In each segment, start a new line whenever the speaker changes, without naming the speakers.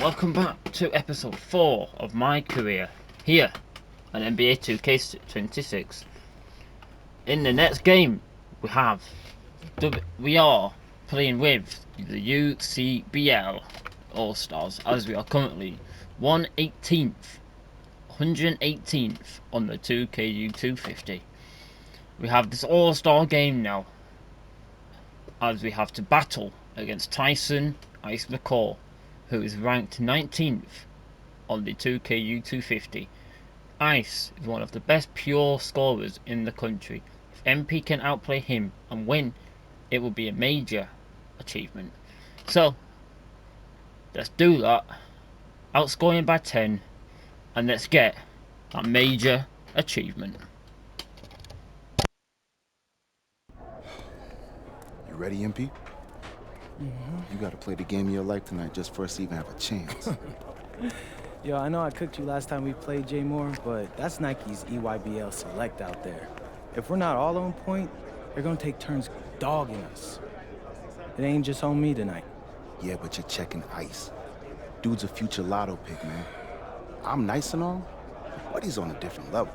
welcome back to episode 4 of my career here on NBA 2K26. In the next game, we are playing with the UCBL All-Stars, as we are currently 118th on the 2KU250. We have this All-Star game now, as we have to battle against Tyson Ice McCall, who is ranked 19th on the 2KU250. Ice is one of the best pure scorers in the country. If MP can outplay him and win, it will be a major achievement. So, let's do that. Outscore him by 10, and let's get that major achievement.
You ready, MP? You gotta play the game of your life tonight just for us to even have a chance.
Yo, I know I cooked you last time we played J Moore, but that's Nike's EYBL Select out there. If we're not all on point, they're gonna take turns dogging us. It ain't just on me tonight.
Yeah, but you're checking Ice. Dude's a future lotto pick, man. I'm nice and all, but he's on a different level.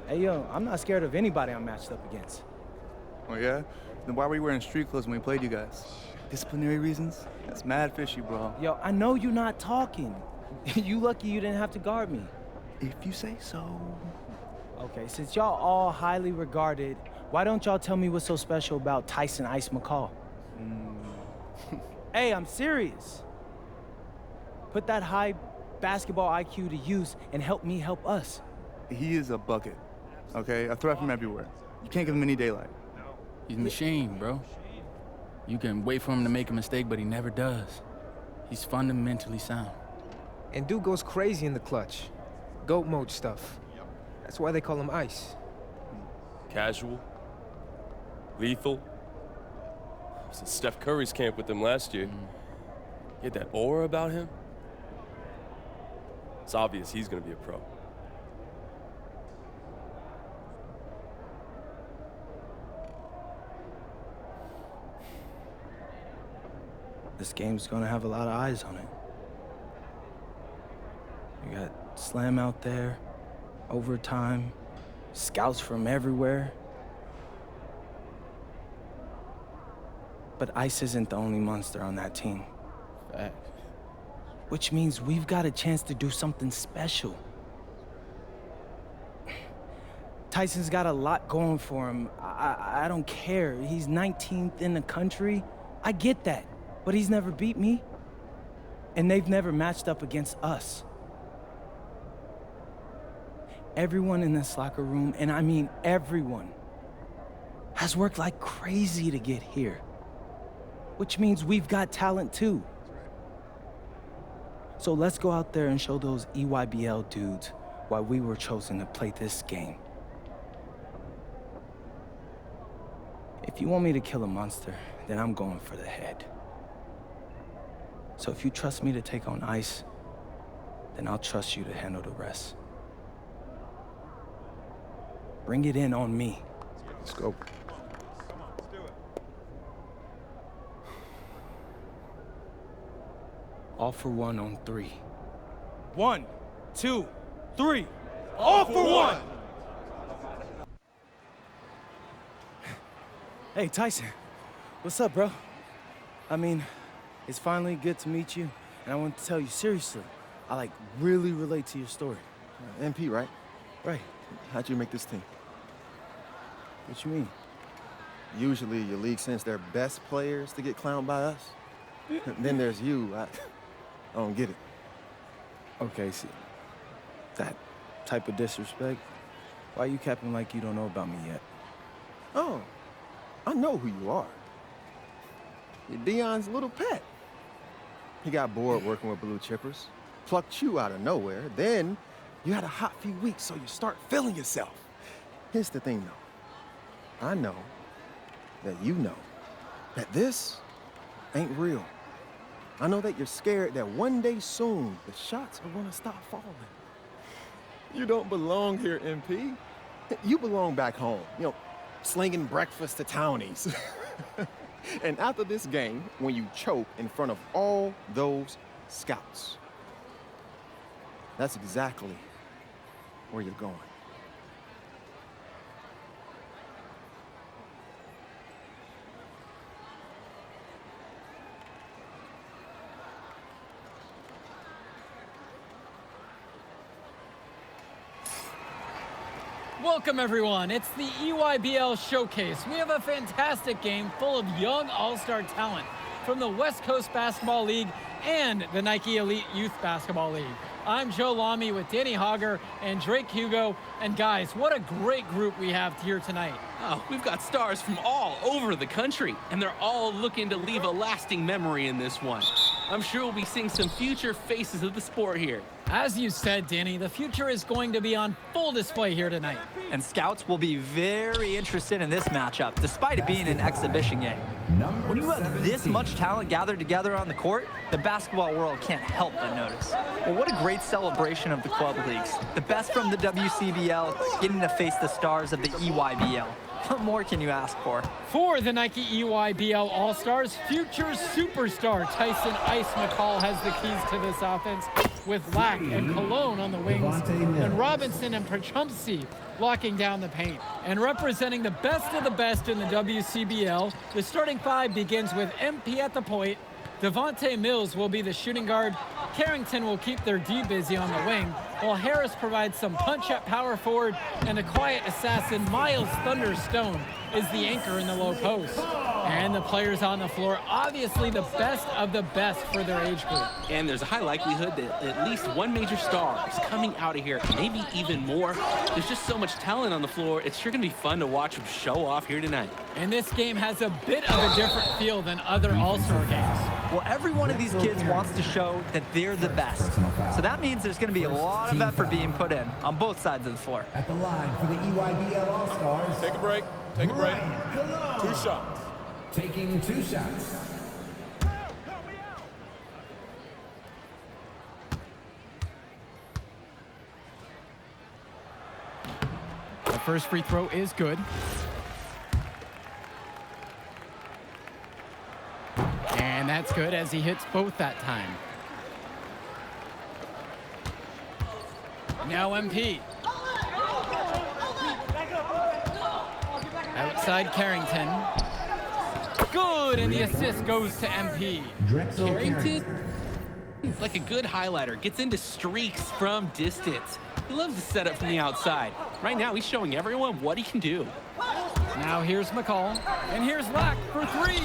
Hey, yo, I'm not scared of anybody I'm matched up against.
Oh, yeah? Then why were you wearing street clothes when we played you guys? Disciplinary reasons? That's mad fishy, bro.
Yo, I know you're not talking. You lucky you didn't have to guard me.
If you say so.
Okay, since y'all all highly regarded, why don't y'all tell me what's so special about Tyson Ice McCall? Hey, I'm serious. Put that high basketball IQ to use and help me help us.
He is a bucket, okay? A threat from everywhere. You can't give him any daylight.
He's a machine, bro. You can wait for him to make a mistake, but he never does. He's fundamentally sound.
And dude goes crazy in the clutch. GOAT mode stuff. That's why they call him Ice.
Casual. Lethal. I was in Steph Curry's camp with him last year. He had that aura about him. It's obvious he's gonna be a pro.
This game's gonna have a lot of eyes on it. You got Slam out there, overtime, scouts from everywhere. But Ice isn't the only monster on that team.
Facts.
Which means we've got a chance to do something special. Tyson's got a lot going for him. I don't care. He's 19th in the country. I get that. But he's never beat me. And they've never matched up against us. Everyone in this locker room, and I mean everyone, has worked like crazy to get here. Which means we've got talent too. So let's go out there and show those EYBL dudes why we were chosen to play this game. If you want me to kill a monster, then I'm going for the head. So if you trust me to take on Ice, then I'll trust you to handle the rest. Bring it in on me.
Let's go.
All for one on 3. 1, 2, 3. All for one! Hey, Tyson. What's up, bro? I mean, it's finally good to meet you, and I want to tell you seriously, I really relate to your story.
MP, right?
Right.
How'd you make this team?
What you mean?
Usually your league sends their best players to get clowned by us. Then there's you. I don't get it.
Okay, see, that type of disrespect, why you capping like you don't know about me yet?
Oh, I know who you are. You're Dion's little pet. He got bored working with blue chippers, plucked you out of nowhere, then you had a hot few weeks, so you start feeling yourself. Here's the thing, though. I know that you know that this ain't real. I know that you're scared that one day soon the shots are gonna stop falling. You don't belong here, MP. You belong back home, slinging breakfast to townies. And after this game, when you choke in front of all those Scouts. That's exactly where you're going.
Welcome, everyone. It's the EYBL Showcase. We have a fantastic game full of young all-star talent from the West Coast Basketball League and the Nike Elite Youth Basketball League. I'm Joe Lamy with Danny Hogger and Drake Hugo. And guys, what a great group we have here tonight.
Oh, we've got stars from all over the country, and they're all looking to leave a lasting memory in this one. I'm sure we'll be seeing some future faces of the sport here.
As you said, Danny, the future is going to be on full display here tonight.
And scouts will be very interested in this matchup, despite it being an exhibition game. When you have this much talent gathered together on the court, the basketball world can't help but notice. Well, what a great celebration of the club leagues. The best from the WCBL getting to face the stars of the EYBL. What more can you ask for?
For the Nike EYBL All-Stars, future superstar Tyson Ice McCall has the keys to this offense, with Lack and Cologne on the wings, and Robinson and Prachumpsy locking down the paint. And representing the best of the best in the WCBL, the starting five begins with MP at the point. Devontae Mills will be the shooting guard. Carrington will keep their D busy on the wing, while Harris provides some punch at power forward, and the quiet assassin Miles Thunderstone is the anchor in the low post. And the players on the floor, obviously the best of the best for their age group.
And there's a high likelihood that at least one major star is coming out of here, maybe even more. There's just so much talent on the floor. It's sure going to be fun to watch them show off here tonight.
And this game has a bit of a different feel than other All-Star games.
Well, every one of these kids wants to show that they're the best. So that means there's going to be a lot of effort being put in on both sides of the floor.
At the line for the EYBL All-Stars.
Take a break. Take a break. 2 shots.
Taking 2 shots.
The first free throw is good. And that's good as he hits both that time. Now MP. Outside Carrington. Good, and the assist goes to MP.
Carrington, like a good highlighter, gets into streaks from distance. He loves to set up from the outside. Right now, he's showing everyone what he can do.
Now here's McCall, and here's Lack for 3.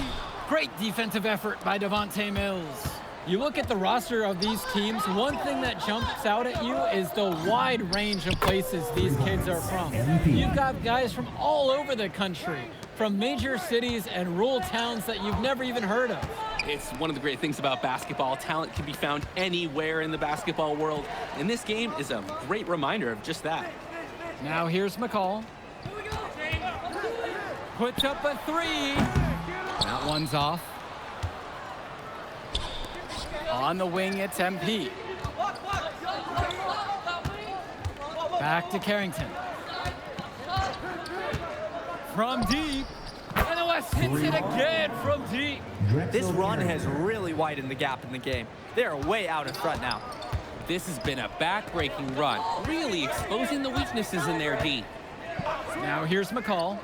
Great defensive effort by Devontae Mills. You look at the roster of these teams, one thing that jumps out at you is the wide range of places these kids are from. You've got guys from all over the country, from major cities and rural towns that you've never even heard of.
It's one of the great things about basketball. Talent can be found anywhere in the basketball world, and this game is a great reminder of just that.
Now here's McCall. Puts up a 3. That one's off. On the wing, it's MP. Back to Carrington. From deep. And the West hits it again from deep.
This run has really widened the gap in the game. They're way out in front now.
This has been a back-breaking run, really exposing the weaknesses in their D.
Now here's McCall.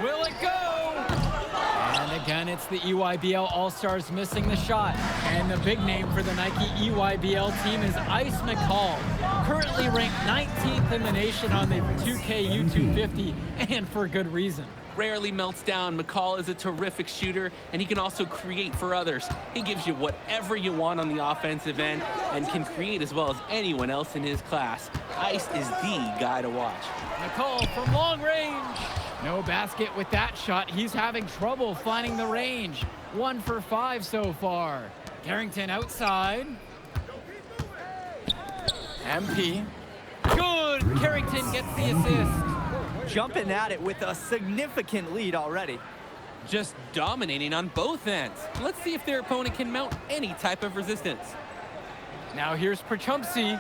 Will it go? And again, it's the EYBL All-Stars missing the shot. And the big name for the Nike EYBL team is Ice McCall, currently ranked 19th in the nation on the 2K U250, and for good reason.
Rarely melts down. McCall is a terrific shooter, and he can also create for others. He gives you whatever you want on the offensive end and can create as well as anyone else in his class. Ice is the guy to watch.
McCall from long range. No basket with that shot. He's having trouble finding the range. 1 for 5 so far. Carrington outside. MP. Good. Carrington gets the assist.
Jumping at it with a significant lead already.
Just dominating on both ends. Let's see if their opponent can mount any type of resistance.
Now here's Prachumpsy,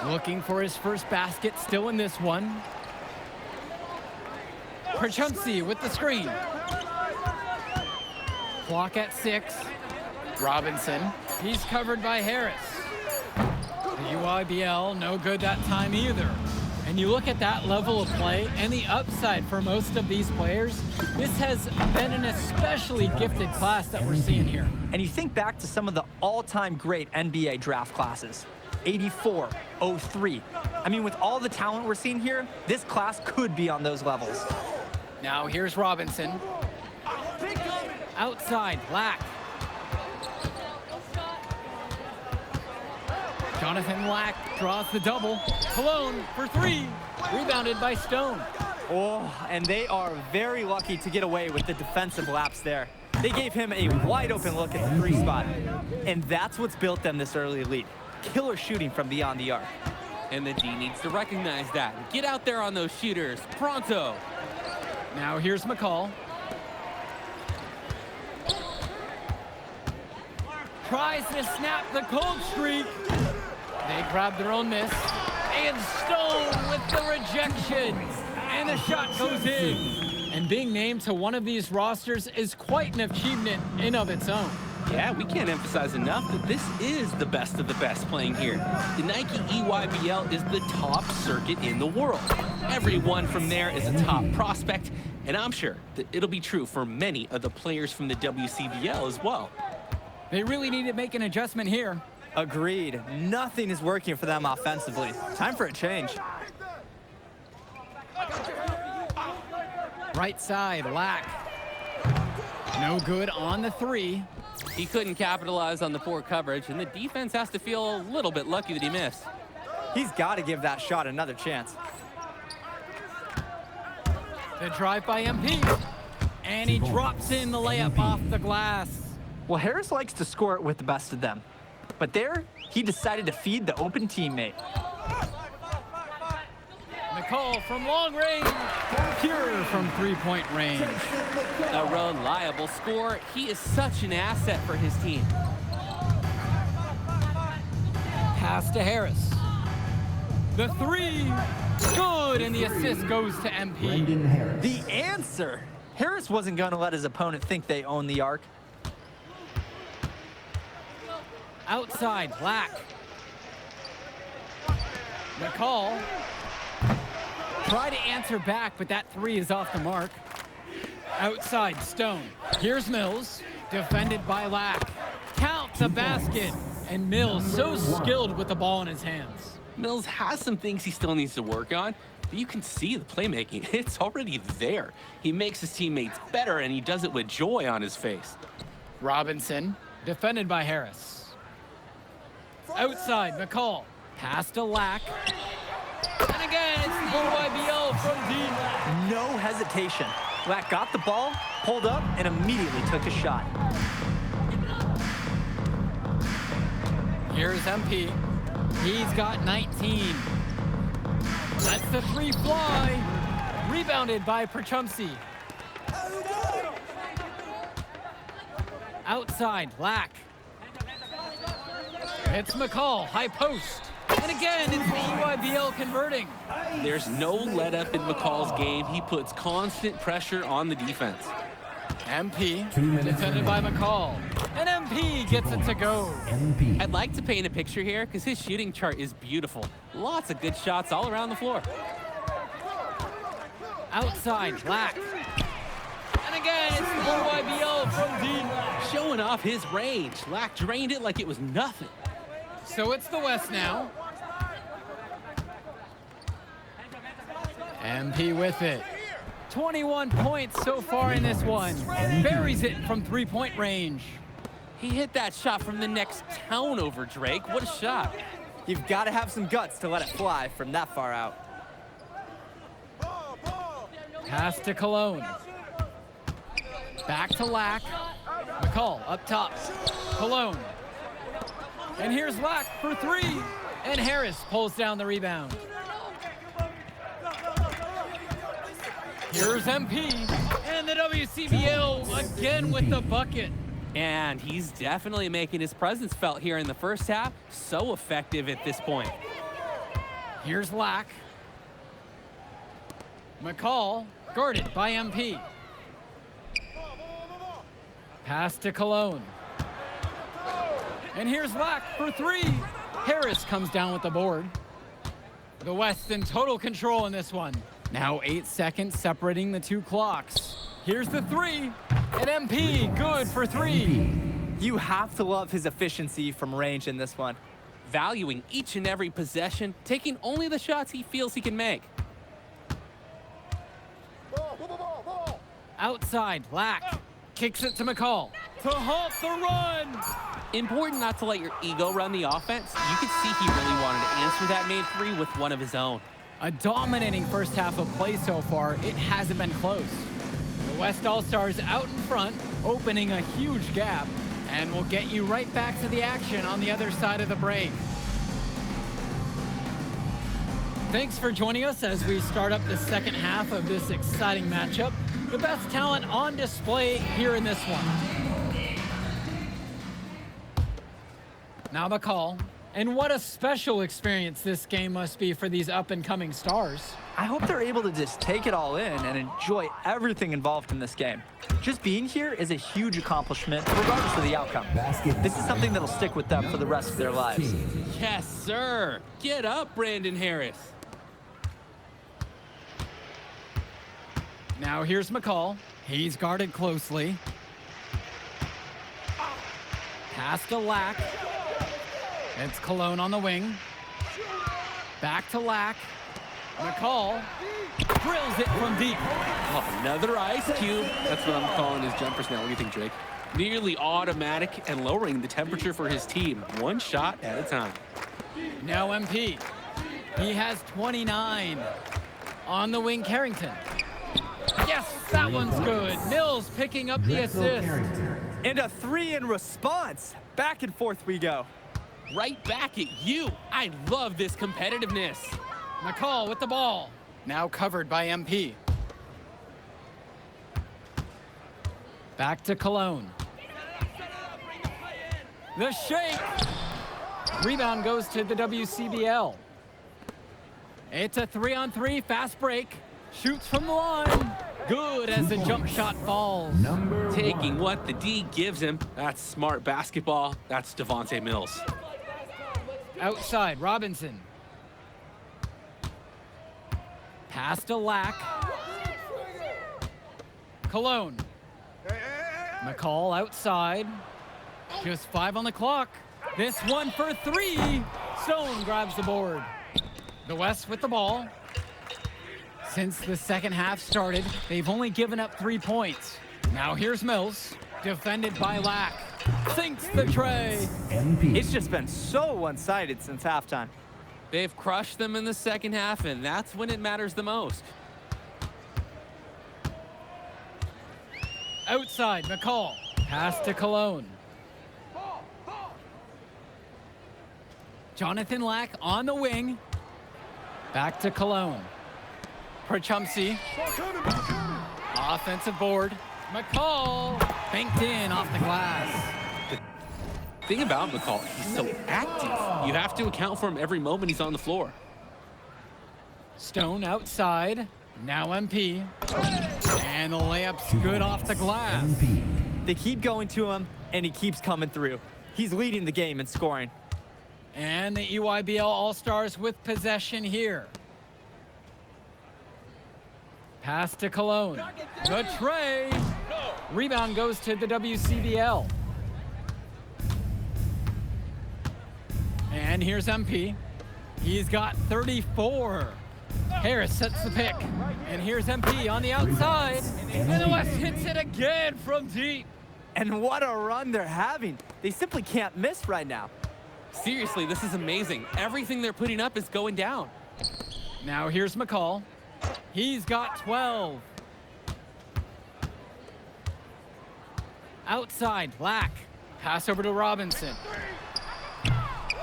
looking for his first basket, still in this one. Perchumsey with the screen. Clock at 6. Robinson, he's covered by Harris. The UIBL, no good that time either. And you look at that level of play and the upside for most of these players, this has been an especially gifted class that we're seeing here.
And you think back to some of the all-time great NBA draft classes. 84, 03. I mean, with all the talent we're seeing here, this class could be on those levels.
Now here's Robinson. Outside, Lack. Jonathan Lack draws the double. Cologne for 3. Rebounded by Stone.
Oh, and they are very lucky to get away with the defensive lapse there. They gave him a wide open look at the 3 spot. And that's what's built them this early lead. Killer shooting from beyond the arc.
And the D needs to recognize that. Get out there on those shooters. Pronto.
Now here's McCall. Tries to snap the cold streak. They grab their own miss. And Stone with the rejection. And the shot goes in. And being named to one of these rosters is quite an achievement in of its own.
Yeah, we can't emphasize enough that this is the best of the best playing here. The Nike EYBL is the top circuit in the world. Everyone from there is a top prospect, and I'm sure that it'll be true for many of the players from the WCBL as well.
They really need to make an adjustment here.
Agreed. Nothing is working for them offensively. Time for a change.
Right side, Lack. No good on the 3.
He couldn't capitalize on the poor coverage, and the defense has to feel a little bit lucky that he missed.
He's got to give that shot another chance.
The drive by MP. And he drops in the layup off the glass.
Well, Harris likes to score it with the best of them. But there, he decided to feed the open teammate.
McCall from long range. Pure from 3-point range.
A reliable score. He is such an asset for his team.
Pass to Harris. The 3. Good, and the assist goes to MP.
The answer. Harris wasn't going to let his opponent think they own the arc.
Outside, Lack. McCall. Try to answer back, but that 3 is off the mark. Outside, Stone. Here's Mills, defended by Lack. Count the basket, and Mills so skilled with the ball in his hands.
Mills has some things he still needs to work on, but you can see the playmaking. It's already there. He makes his teammates better, and he does it with joy on his face.
Robinson, defended by Harris. Outside, McCall. Pass to Lack. And again, it's the UIBL from deep.
No hesitation. Lack got the ball, pulled up, and immediately took a shot.
Here's MP. He's got 19. That's the 3 fly. Rebounded by Perchumsey. Outside, Lack. It's McCall, high post. And again, it's the EYBL converting.
There's no let up in McCall's game. He puts constant pressure on the defense.
MP, defended by McCall. And MP gets it to go.
I'd like to paint a picture here because his shooting chart is beautiful. Lots of good shots all around the floor.
Outside, Lack. And again, it's the EYBL from deep.
Showing off his range. Lack drained it like it was nothing.
So it's the West now. MP with it. 21 points so far in this one. Buries it from 3-point range.
He hit that shot from the next town over, Drake. What a shot.
You've got to have some guts to let it fly from that far out.
Pass to Cologne. Back to Lack. McCall up top. Cologne. And here's Lack for 3. And Harris pulls down the rebound. Here's MP. And the WCBL again with the bucket.
And he's definitely making his presence felt here in the first half. So effective at this point.
Here's Lack. McCall, guarded by MP. Pass to Cologne. And here's Lack for three. Harris comes down with the board. The West in total control in this one. Now 8 seconds separating the two clocks. Here's the three. And MP, good for three.
You have to love his efficiency from range in this one.
Valuing each and every possession, taking only the shots he feels he can make.
Outside, Lack kicks it to McCall to halt the run.
Important not to let your ego run the offense. You could see he really wanted to answer that made three with one of his own.
A dominating first half of play so far. It hasn't been close. The West All-Stars out in front, opening a huge gap, and we'll get you right back to the action on the other side of the break. Thanks for joining us as we start up the second half of this exciting matchup. The best talent on display here in this one. Now the call. And what a special experience this game must be for these up-and-coming stars.
I hope they're able to just take it all in and enjoy everything involved in this game. Just being here is a huge accomplishment, regardless of the outcome. This is something that'll stick with them for the rest of their lives.
Yes, sir. Get up, Brandon Harris.
Now here's McCall. He's guarded closely. Pass to Lack. It's Cologne on the wing. Back to Lack. McCall drills it from deep.
Oh, another ice cube. That's what I'm calling his jumpers now. What do you think, Drake? Nearly automatic and lowering the temperature for his team, one shot at a time.
Now MP. He has 29. On the wing, Carrington. Yes, that one's good. Mills picking up the assist.
And a three in response. Back and forth we go.
Right back at you. I love this competitiveness.
McCall with the ball. Now covered by MP. Back to Cologne. The shake. Rebound goes to the WCBL. It's a 3-on-3 fast break. Shoots from the line. Good as the jump shot falls.
Taking what the D gives him. That's smart basketball. That's Devontae Mills.
Outside, Robinson. Pass to Lack. Cologne. McCall outside. Just 5 on the clock. This one for three. Stone grabs the board. The West with the ball. Since the second half started, they've only given up 3 points. Now here's Mills, defended by Lack. Sinks the tray.
It's just been so one-sided since halftime.
They've crushed them in the second half, and that's when it matters the most.
Outside, McCall. Pass to Cologne. Jonathan Lack on the wing. Back to Cologne. Prachumsky. Offensive board. McCall banked in off the glass.
The thing about McCall, he's so active. You have to account for him every moment he's on the floor.
Stone outside. Now MP. And the layup's good off the glass.
They keep going to him, and he keeps coming through. He's leading the game in scoring.
And the EYBL All-Stars with possession here. Pass to Cologne. The tray. Rebound goes to the WCBL. And here's MP. He's got 34. Harris sets the pick. And here's MP on the outside. And the West hits it again from deep.
And what a run they're having. They simply can't miss right now.
Seriously, this is amazing. Everything they're putting up is going down.
Now here's McCall. He's got 12. Outside, Lack. Pass over to Robinson.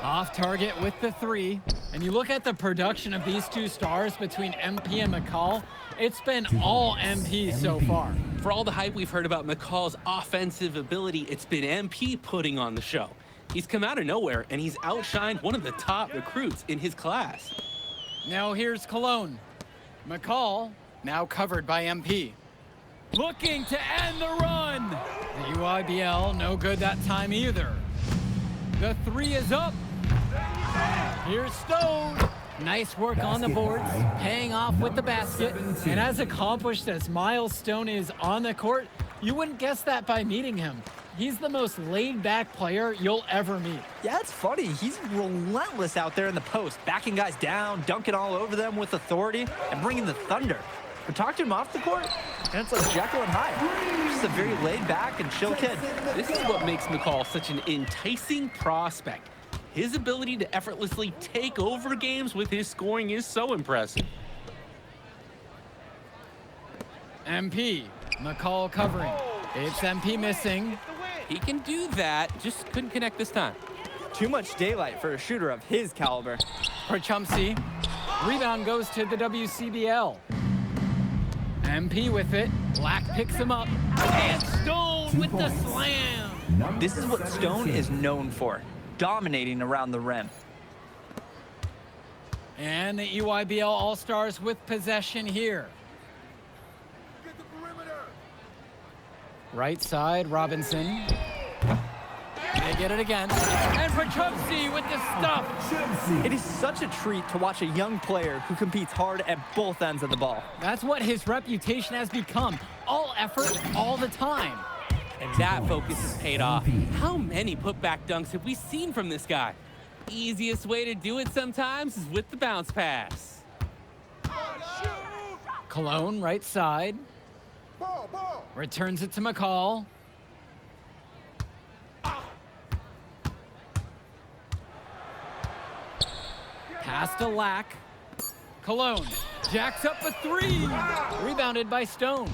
Off target with the three. And you look at the production of these two stars between MP and McCall, it's been all MP so far.
For all the hype we've heard about McCall's offensive ability, it's been MP putting on the show. He's come out of nowhere, and he's outshined one of the top recruits in his class.
Now here's Cologne. McCall Now covered by MP. Looking to end the run. The UIBL, no good that time either. The three is up. Here's Stone. Nice work on the boards, paying off with the basket. And as accomplished as Miles Stone is on the court, you wouldn't guess that by meeting him. He's the most laid-back player you'll ever meet.
Yeah, it's funny. He's relentless out there in the post, backing guys down, dunking all over them with authority, and bringing the thunder. But talk to him off the court, and it's like Jekyll and Hyde. Just a very laid-back and chill kid.
This is what makes McCall such an enticing prospect. His ability to effortlessly take over games with his scoring is so impressive.
MP, McCall covering. It's MP missing.
He can do that, just couldn't connect this time.
Too much daylight for a shooter of his caliber.
Chumsey. Rebound goes to the WCBL. MP with it. Black picks him up. And Stone with the slam.
This is what Stone is known for, dominating around the rim.
And the EYBL All-Stars with possession here. Right side, Robinson. They get it again. And Chumsey with the stuff.
It is such a treat to watch a young player who competes hard at both ends of the ball.
That's what his reputation has become. All effort, all the time.
And that focus has paid off. How many putback dunks have we seen from this guy? Easiest way to do it sometimes is with the bounce pass.
Cologne, right side. Returns it to McCall. Pass to Lack. Cologne jacks up a three. Rebounded by Stone.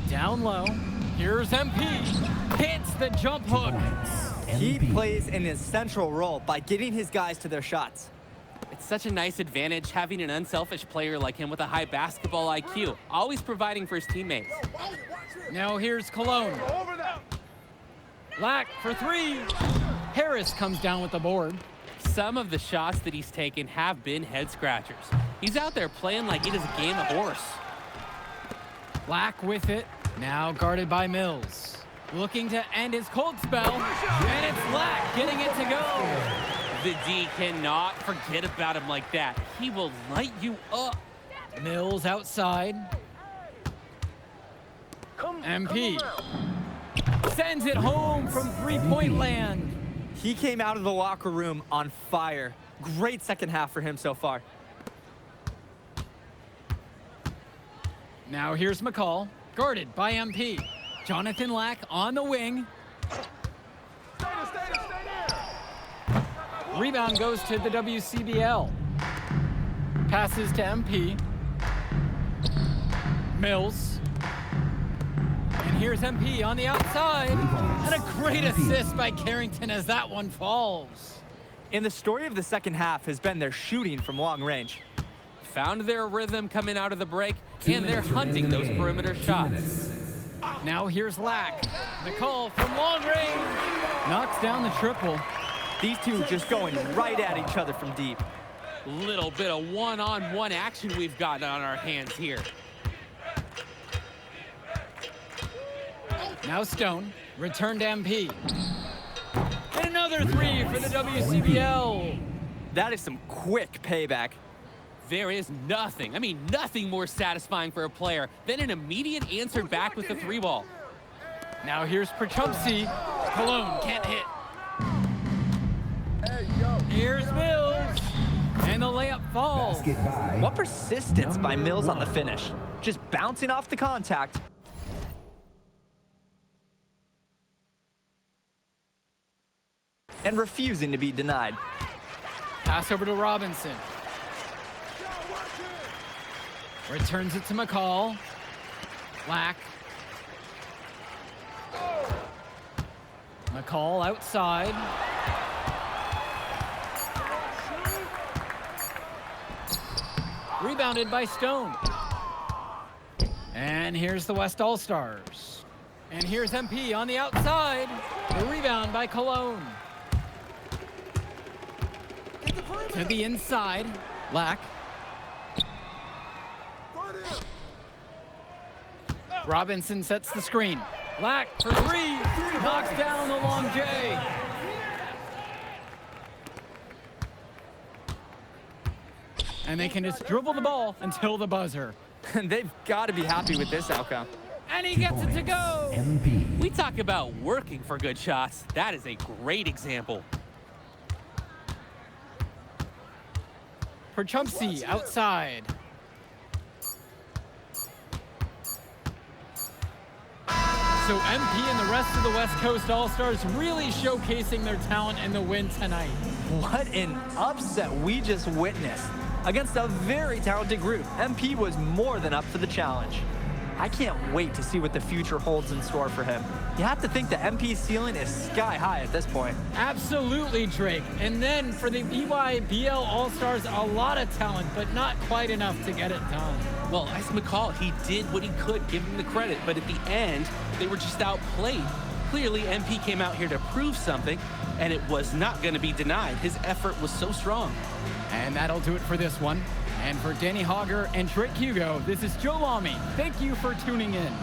Down low. Here's MP. Hits the jump hook.
He plays an essential role by getting his guys to their shots.
It's such a nice advantage having an unselfish player like him with a high basketball IQ, always providing for his teammates.
Now here's Cologne. Lack for three. Harris comes down with the board.
Some of the shots that he's taken have been head scratchers. He's out there playing like it is a game of horse.
Lack with it. Now guarded by Mills. Looking to end his cold spell. And it's Lack getting it to go.
The D cannot forget about him like that. He will light you up.
Mills outside. MP sends it home from three-point land.
He came out of the locker room on fire. Great second half for him so far.
Now here's McCall, guarded by MP. Jonathan Lack on the wing. Rebound goes to the WCBL. Passes to MP. Mills. And here's MP on the outside. And a great assist by Carrington as that one falls.
And the story of the second half has been their shooting from long range.
Found their rhythm coming out of the break, and they're hunting those perimeter shots.
Now here's Lack. McCall from long range. Knocks down the triple.
These two just going right at each other from deep.
Little bit of one-on-one action we've got on our hands here.
Now Stone, return to MP. And another three for the WCBL.
That is some quick payback.
There is nothing, nothing more satisfying for a player than an immediate answer back with the three ball.
Now here's Chumsey. Cologne can't hit. Here's Mills. And the layup falls.
What persistence by Mills on the finish. Just bouncing off the contact. And refusing to be denied.
Pass over to Robinson. Returns it to McCall. Lack. McCall outside. Rebounded by Stone. And here's the West All-Stars. And here's MP on the outside. The rebound by Cologne. To the inside. Lack. Robinson sets the screen. Lack for three. Knocks down the long J. And they can just dribble the ball until the buzzer.
They've got to be happy with this outcome.
And he gets it to go.
We talk about working for good shots. That is a great example.
Perchumpsey outside. So MP and the rest of the West Coast All-Stars really showcasing their talent in the win tonight.
What an upset we just witnessed. Against a very talented group, MP was more than up for the challenge. I can't wait to see what the future holds in store for him. You have to think the MP's ceiling is sky high at this point.
Absolutely, Drake. And then for the EYBL All-Stars, a lot of talent, but not quite enough to get it done.
Well, Ice McCall, he did what he could, give him the credit, but at the end, they were just outplayed. Clearly, MP came out here to prove something, and it was not going to be denied. His effort was so strong.
And that'll do it for this one. And for Danny Hogger and Drake Hugo, this is Joe Lamy. Thank you for tuning in.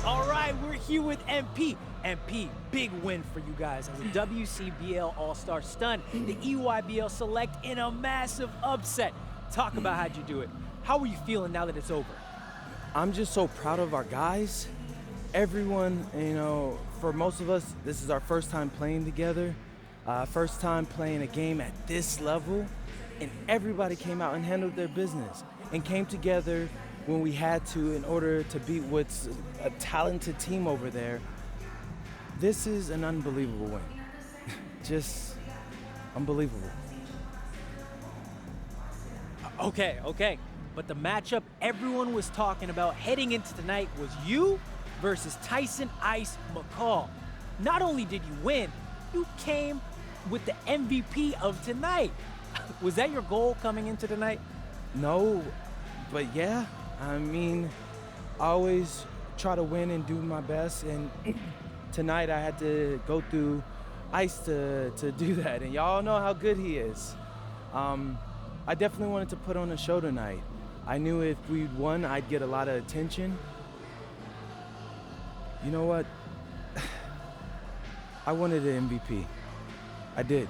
All right, we're here with MP. MP, big win for you guys as a WCBL All-Star stun. The EYBL Select in a massive upset. Talk about how'd you do it. How are you feeling now that it's over?
I'm just so proud of our guys. Everyone, you know, for most of us, this is our first time playing together. First time playing a game at this level. And everybody came out and handled their business and came together when we had to in order to beat what's a talented team over there. This is an unbelievable win. Just unbelievable.
Okay. But the matchup everyone was talking about heading into tonight was you versus Tyson Ice McCall. Not only did you win, you came with the MVP of tonight. Was that your goal coming into tonight?
No, but yeah. I mean, I always try to win and do my best, and tonight I had to go through Ice to do that, and y'all know how good he is. I definitely wanted to put on a show tonight. I knew if we'd won, I'd get a lot of attention. You know what? I wanted an MVP. I did.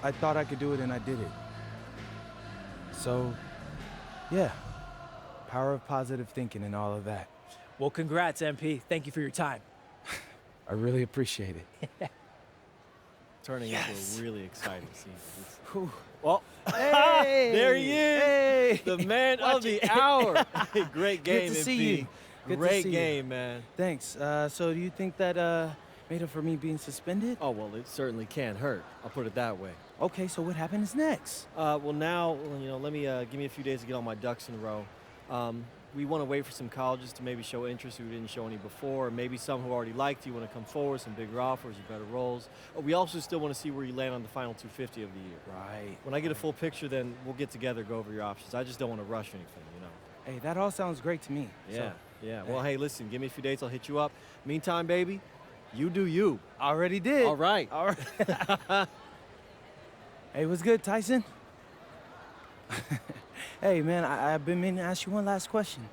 I thought I could do it, and I did it. So, yeah, power of positive thinking and all of that.
Well, congrats, MP. Thank you for your time.
I really appreciate it.
Turning into a really exciting scene.
Well,
hey, there he is,
hey,
the man of the hour. Great game,
Good to
MP.
see you. Good to
Great
see
game,
you.
man.
Thanks. So do you think that made up for me being suspended?
Oh, well, it certainly can't hurt. I'll put it that way.
Okay, so what happens next?
Well, now, you know, let me give me a few days to get all my ducks in a row. We want to wait for some colleges to maybe show interest who didn't show any before, or maybe some who already liked you want to come forward, some bigger offers or better roles. We also still want to see where you land on the final 250 of the year.
Right.
When I get a full picture, then we'll get together, go over your options. I just don't want to rush anything, you know.
Hey, that all sounds great to me.
Yeah,
So,
yeah. Well, hey, listen, give me a few dates, I'll hit you up. Meantime, baby, you do you.
already did.
All right.
All right. Hey, what's good, Tyson? Hey, man, I've been meaning to ask you one last question.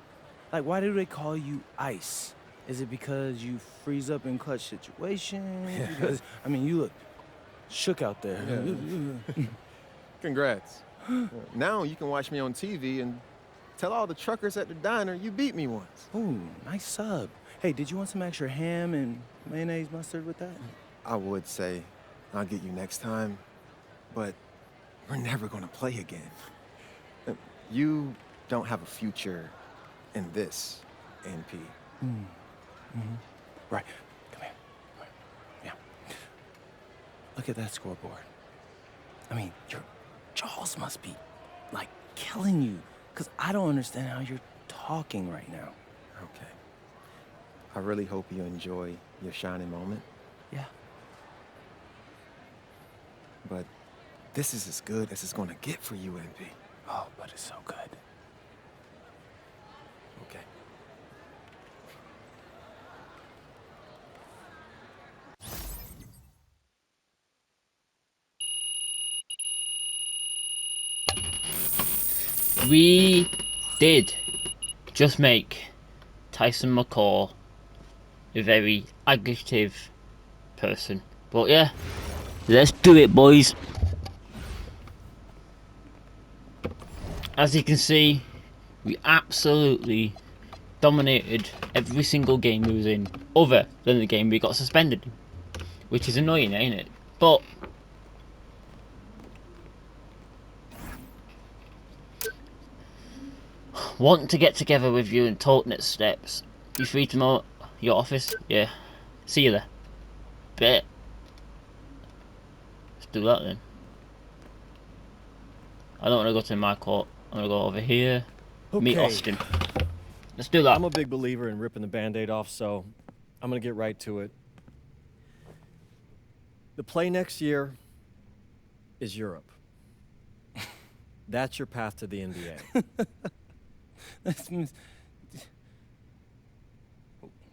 Like, why do they call you Ice? Is it because you freeze up in clutch situations? Because, I mean, you look shook out there.
Congrats. Now you can watch me on TV and tell all the truckers at the diner you beat me once.
Ooh, nice sub. Hey, did you want some extra ham and mayonnaise mustard with that?
I would say I'll get you next time, but we're never gonna play again. You don't have a future in this, NP.
Right. Come here. Yeah. Look at that scoreboard. I mean, your jaws must be, like, killing you. Because I don't understand how you're talking right now.
Okay. I really hope you enjoy your shining moment.
Yeah.
But this is as good as it's gonna get for you, NP.
Oh, but it's so good.
Okay.
We did just make Tyson McCall, a very aggressive person. But yeah, let's do it, boys. As you can see, we absolutely dominated every single game we was in, other than the game we got suspended, which is annoying, ain't it? But want to get together with you and talk next steps. You free tomorrow? Your office? Yeah. See you there. Bet. Let's do that then. I don't want to go to my court. I'm gonna go over here. Meet
Okay.
Austin. Let's do that.
I'm a big believer in ripping the Band-Aid off, so I'm gonna get right to it. The play next year is Europe. That's your path to the NBA.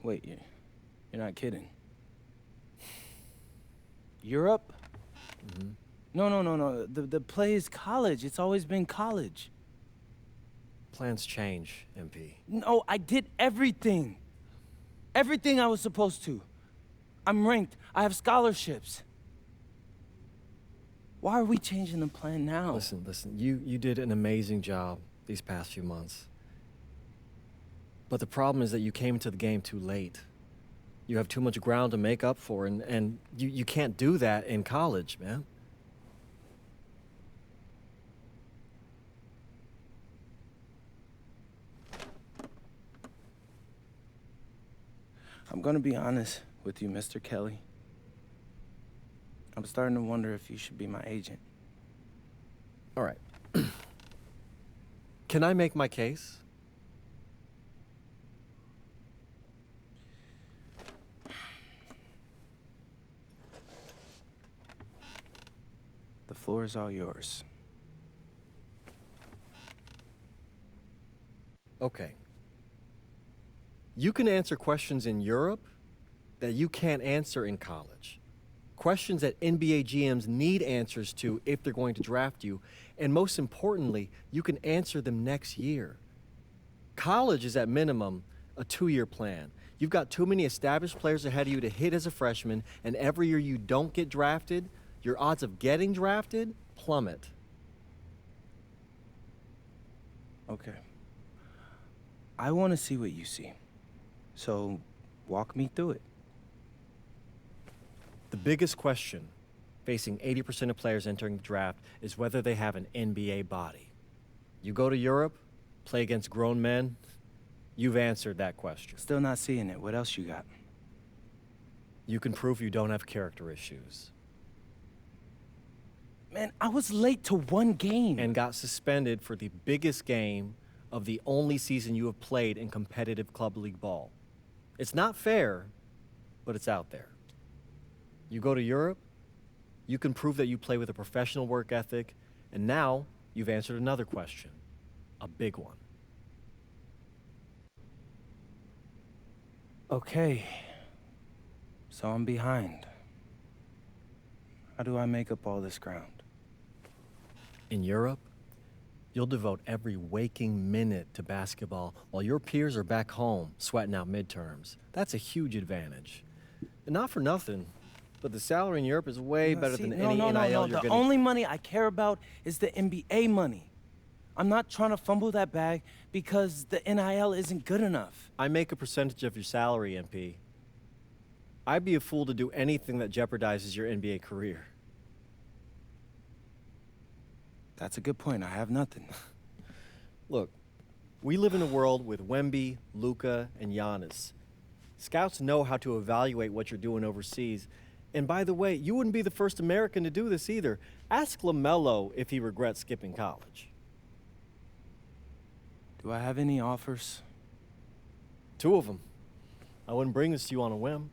Wait, you're not kidding. Europe?
Mm-hmm.
No. The play is college. It's always been college.
Plans change, MP.
No, I did everything. Everything I was supposed to. I'm ranked. I have scholarships. Why are we changing the plan now?
Listen. You did an amazing job these past few months. But the problem is that you came into the game too late. You have too much ground to make up for, and you can't do that in college, man.
I'm gonna be honest with you, Mr. Kelly. I'm starting to wonder if you should be my agent.
All right. Can I make my case?
The floor is all yours.
Okay. You can answer questions in Europe that you can't answer in college. Questions that NBA GMs need answers to if they're going to draft you. And most importantly, you can answer them next year. College is at minimum a 2-year plan. You've got too many established players ahead of you to hit as a freshman, and every year you don't get drafted, your odds of getting drafted plummet.
Okay. I want to see what you see. So, walk me through it.
The biggest question facing 80% of players entering the draft is whether they have an NBA body. You go to Europe, play against grown men, you've answered that question.
Still not seeing it. What else you got?
You can prove you don't have character issues.
Man, I was late to one game.
And got suspended for the biggest game of the only season you have played in competitive club league ball. It's not fair, but it's out there. You go to Europe, you can prove that you play with a professional work ethic, and now you've answered another question, a big one.
Okay. So I'm behind. How do I make up all this ground?
In Europe, you'll devote every waking minute to basketball while your peers are back home sweating out midterms. That's a huge advantage. And not for nothing, but the salary in Europe is way better than any NIL you're
The
getting.
only money I care about is the NBA money. I'm not trying to fumble that bag because the NIL isn't good enough.
I make a percentage of your salary, MP. I'd be a fool to do anything that jeopardizes your NBA career.
That's a good point. I have nothing.
Look, we live in a world with Wemby, Luka, and Giannis. Scouts know how to evaluate what you're doing overseas. And by the way, you wouldn't be the first American to do this either. Ask LaMelo if he regrets skipping college.
Do I have any offers?
2 of them. I wouldn't bring this to you on a whim.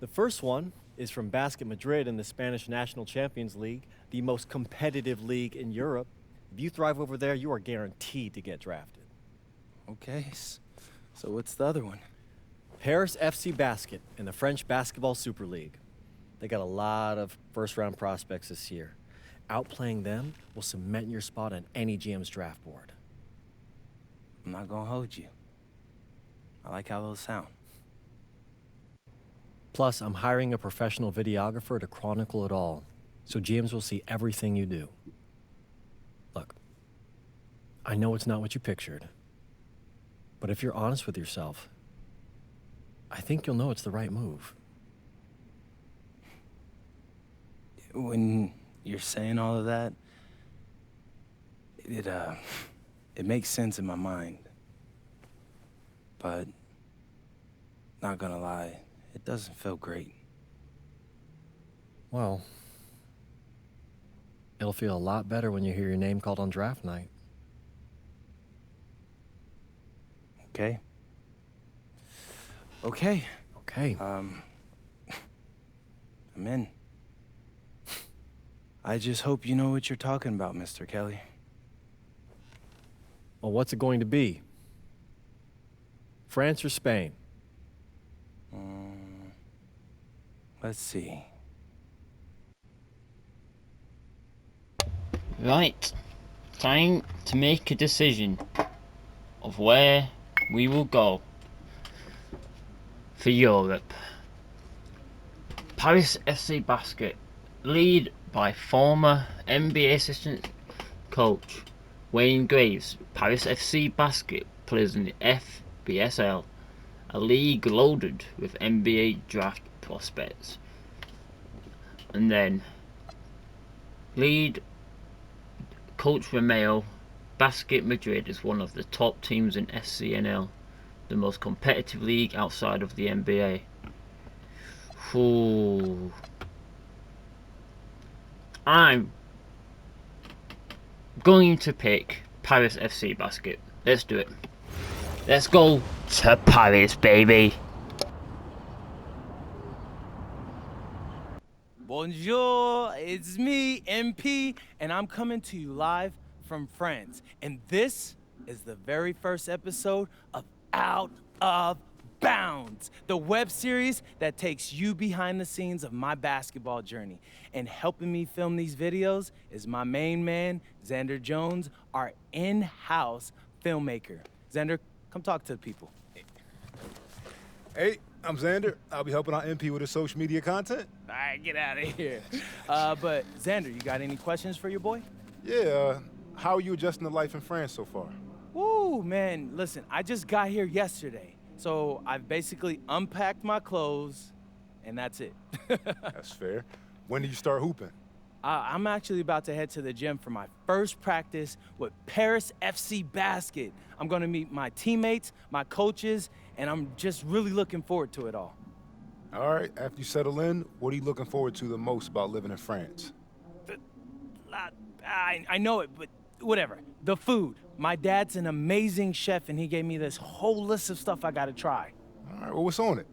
The first one is from Basket Madrid in the Spanish National Champions League, the most competitive league in Europe. If you thrive over there, you are guaranteed to get drafted.
Okay, so what's the other one?
Paris FC Basket in the French Basketball Super League. They got a lot of first-round prospects this year. Outplaying them will cement your spot on any GM's draft board.
I'm not gonna hold you. I like how those sound.
Plus, I'm hiring a professional videographer to chronicle it all, so GMs will see everything you do. Look, I know it's not what you pictured, but if you're honest with yourself, I think you'll know it's the right move.
When you're saying all of that, it makes sense in my mind. But, not gonna lie, it doesn't feel great.
Well, it'll feel a lot better when you hear your name called on draft night.
Okay. Okay.
Okay.
I'm in. I just hope you know what you're talking about, Mr. Kelly.
Well, what's it going to be? France or Spain?
Let's see.
Right. Time to make a decision of where we will go for Europe. Paris FC Basket, lead by former NBA assistant coach Wayne Graves. Paris FC Basket plays in the FBSL, a league loaded with NBA draft prospects. And then lead coach Romeo, Basket Madrid is one of the top teams in SCNL, the most competitive league outside of the NBA. Ooh. I'm going to pick Paris FC Basket. Let's do it. Let's go to Paris, baby.
Bonjour, it's me, MP, and I'm coming to you live from France. And this is the very first episode of Out of Bounds, the web series that takes you behind the scenes of my basketball journey. And helping me film these videos is my main man, Xander Jones, our in-house filmmaker. Xander, come talk to the people.
Hey, I'm Xander. I'll be helping out MP with his social media content.
All right, get out of here. But Xander, you got any questions for your boy?
Yeah, how are you adjusting to life in France so far?
Woo, man, listen, I just got here yesterday. So I've basically unpacked my clothes, and that's it.
That's fair. When do you start hooping?
I'm actually about to head to the gym for my first practice with Paris FC Basket. I'm gonna meet my teammates, my coaches, and I'm just really looking forward to it all.
All right, after you settle in, what are you looking forward to the most about living in France?
I know it, but whatever. The food. My dad's an amazing chef, and he gave me this whole list of stuff I gotta try.
All right, well, what's on it?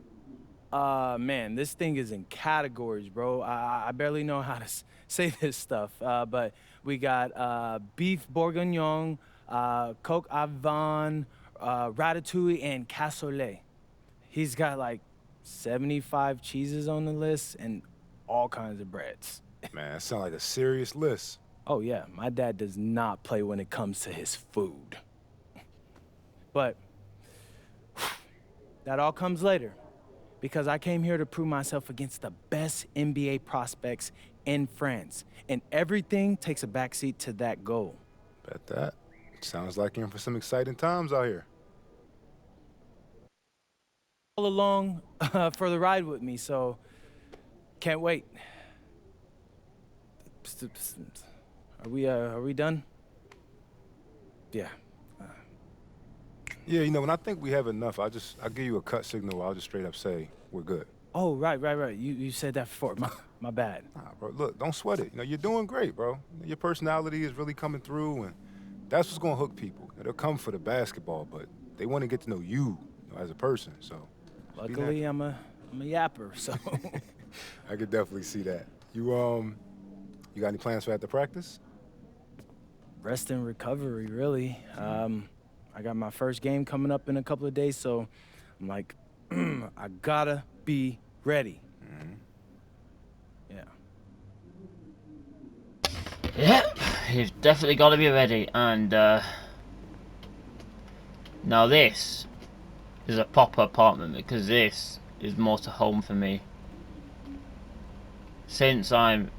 Man, this thing is in categories, bro. I barely know how to say this stuff, but we got beef bourguignon, coq au vin, ratatouille, and cassoulet. He's got like 75 cheeses on the list and all kinds of breads.
Man, that sounds like a serious list.
Oh yeah, my dad does not play when it comes to his food. But that all comes later, because I came here to prove myself against the best NBA prospects in France, and everything takes a backseat to that goal.
Bet that. Sounds like you're in for some exciting times out here.
All along for the ride with me, so can't wait. Are we done? Yeah.
Yeah, you know, when I think we have enough, I'll give you a cut signal. I'll just straight up say we're good.
Oh, right. You said that before. My bad.
Nah, bro, look, don't sweat it. You know, you're doing great, bro. Your personality is really coming through, and that's what's gonna hook people. They'll come for the basketball, but they want to get to know you, as a person. So,
luckily, I'm a yapper, so.
I could definitely see that. You got any plans for after practice?
Rest and recovery, really. I got my first game coming up in a couple of days, so I'm like, I gotta be ready. Yeah.
Yep, you've definitely got to be ready. And now this is a proper apartment, because this is more to home for me. Since I'm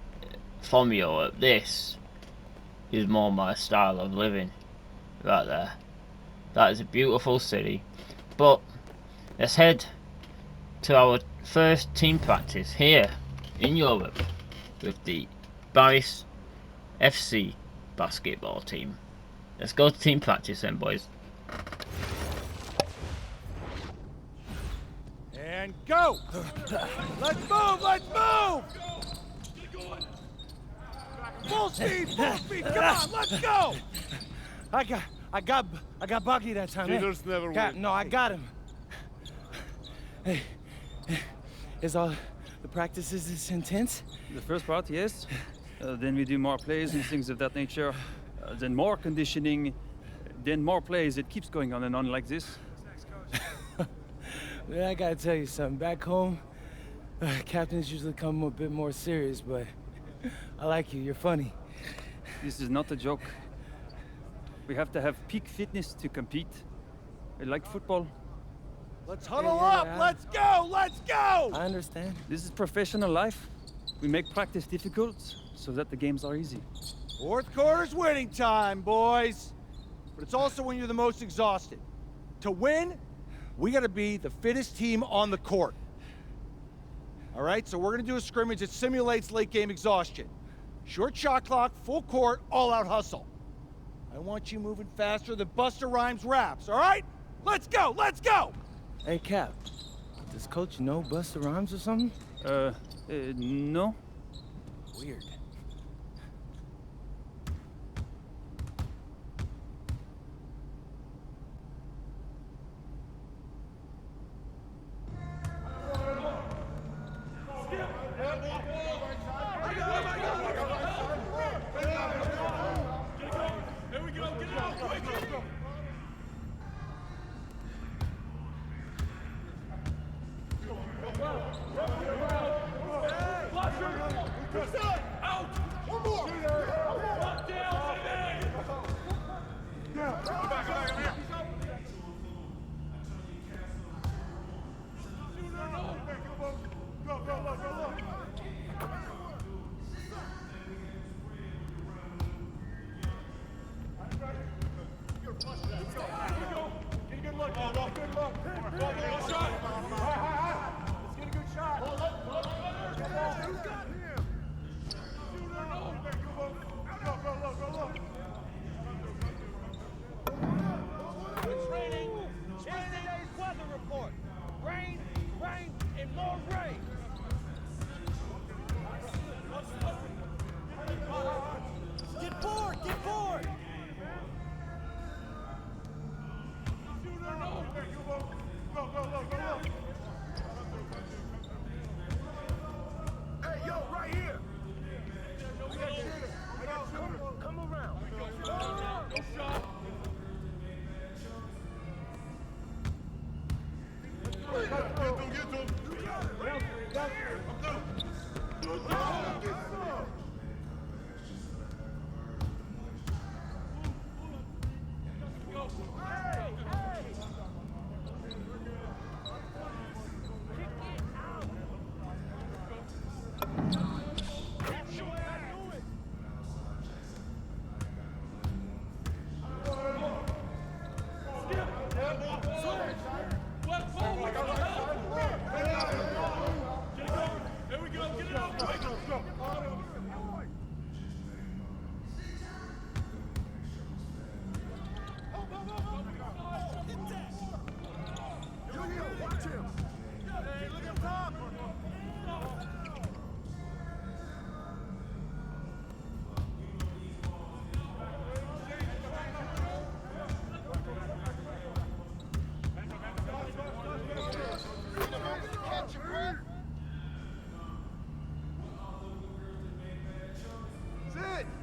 from Europe, this is more my style of living. Right there. That is a beautiful city. But let's head to our first team practice here in Europe with the Paris FC basketball team. Let's go to team practice then, boys.
And go! Let's move! Let's move! Full speed! Full speed! Come on! Let's go!
I got Bucky that time.
Cheaters never win.
No, I got him. Hey, is all the practices this intense?
The first part, yes. Then we do more plays and things of that nature. Then more conditioning. Then more plays. It keeps going on and on like this.
Man, I gotta tell you something. Back home, captains usually come a bit more serious, but I like you. You're funny.
This is not a joke. We have to have peak fitness to compete. Like football.
Let's huddle up! Let's go! Let's go!
I understand.
This is professional life. We make practice difficult so that the games are easy.
Fourth quarter's winning time, boys. But it's also when you're the most exhausted. To win, we gotta be the fittest team on the court. All right, so we're gonna do a scrimmage that simulates late game exhaustion. Short shot clock, full court, all out hustle. I want you moving faster than Busta Rhymes raps, all right? Let's go, let's go!
Hey, Cap, does Coach know Busta Rhymes or something?
No.
Weird.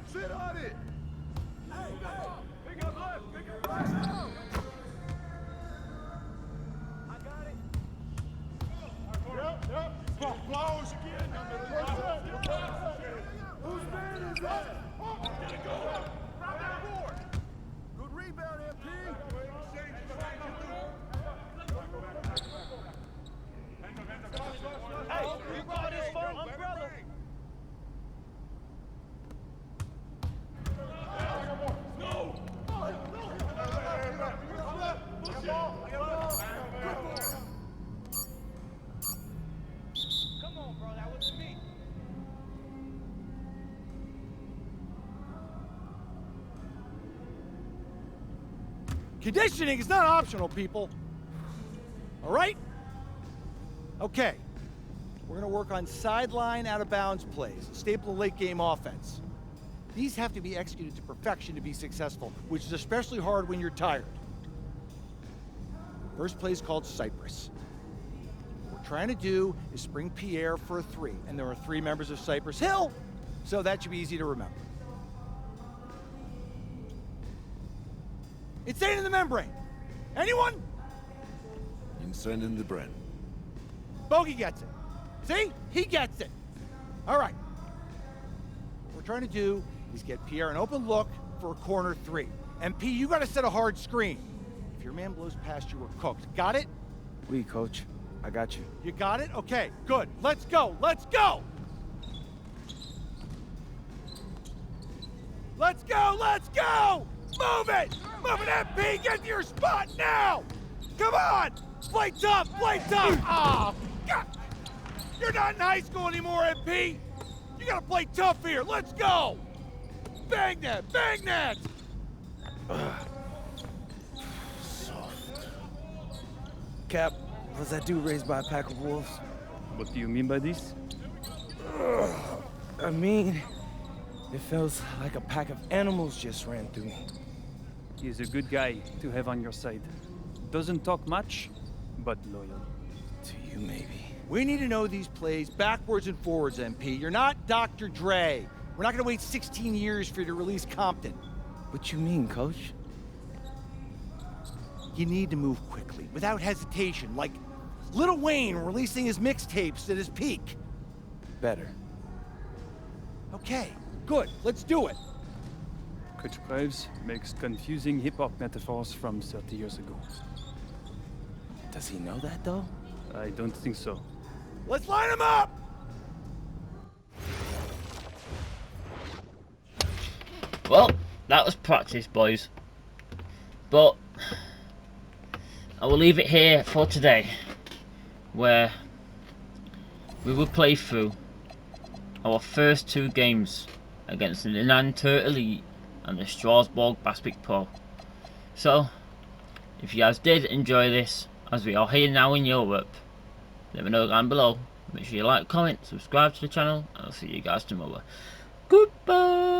Sit on it! Pick up left! Pick up right! I got it! Yep! Flowers again! Whose man is that? Grab that board! Good rebound, MP! Conditioning is not optional, people. All right? Okay. We're going to work on sideline out-of-bounds plays, staple of late-game offense. These have to be executed to perfection to be successful, which is especially hard when you're tired. First play is called Cypress. What we're trying to do is spring Pierre for a 3, and there are 3 members of Cypress Hill, so that should be easy to remember. Insane in the membrane. Anyone?
Insane in the brain.
Bogey gets it. See? He gets it. All right. What we're trying to do is get Pierre an open look for a corner 3. And P, you got to set a hard screen. If your man blows past you, we're cooked. Got it?
Oui, coach. I got you.
You got it? Okay, good. Let's go. Let's go. Let's go. Let's go. Move it. Move it, MP. Get to your spot now. Come on. Play tough. Play tough. Oh, God. You're not in high school anymore, MP. You got to play tough here. Let's go. Bang that. Bang that.
Cap, was that dude raised by a pack of wolves?
What do you mean by this?
I mean, it feels like a pack of animals just ran through me.
He's a good guy to have on your side. Doesn't talk much, but loyal.
To you, maybe.
We need to know these plays backwards and forwards, MP. You're not Dr. Dre. We're not going to wait 16 years for you to release Compton.
What you mean, Coach?
You need to move quickly, without hesitation, like Lil Wayne releasing his mixtapes at his peak.
Better.
Okay, good. Let's do it.
Coach Graves makes confusing hip-hop metaphors from 30 years ago.
Does he know that, though?
I don't think so.
Let's line him up!
Well, that was practice, boys. But I will leave it here for today, where we will play through our first 2 games against the Nanterre Elite and the Strasbourg Basketball Pro. So, if you guys did enjoy this, as we are here now in Europe, let me know down below. Make sure you like, comment, subscribe to the channel, and I'll see you guys tomorrow. Goodbye!